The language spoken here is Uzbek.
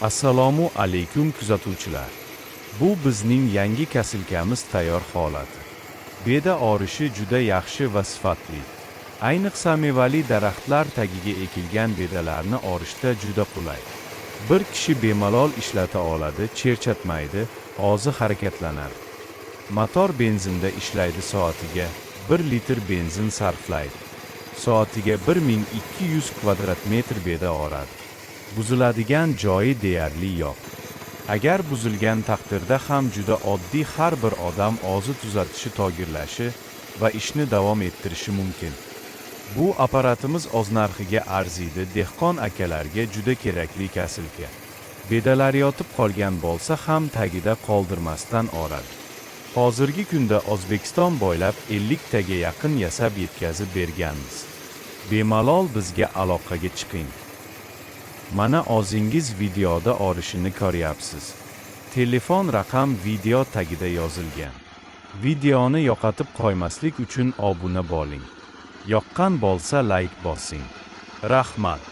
Assalomu alaykum kuzatuvchilar. Bu bizning yangi kasilkamiz tayyor holati. Beda orishi juda yaxshi va sifatli. Ayniqsa mevali daraxtlar tagiga ekilgan bedalarni orishda juda qulay. Bir kishi bemalol ishlata oladi, cherchatmaydi, og'zi harakatlanadi. Motor benzinda ishlaydi, soatiga 1 litr benzin sarflaydi. Soatiga 1200 kvadrat metr beda oradi. Buziladigan joyi deyarli yo'q. Agar buzilgan taqdirda ham juda oddiy har bir odam og'zi tuzatishi, togirlashi va ishni davom ettirishi mumkin. Bu apparatimiz o'z narxiga arziydi, dehqon akalarga juda kerakli kasilka. Bedalar yotib qolgan bo'lsa ham tagida qoldirmasdan oradi. Hozirgi kunda O'zbekiston bo'ylab 50 taga yaqin yasab yetkazib berganmiz. Bemalol bizga aloqaga chiqing. Mana o'zingiz videoda orishini ko'ryapsiz. Telefon raqam video tagida yozilgan. Videoni yo'qotib qo'ymaslik uchun obuna bo'ling. Yoqqan bo'lsa like bosing. Rahmat.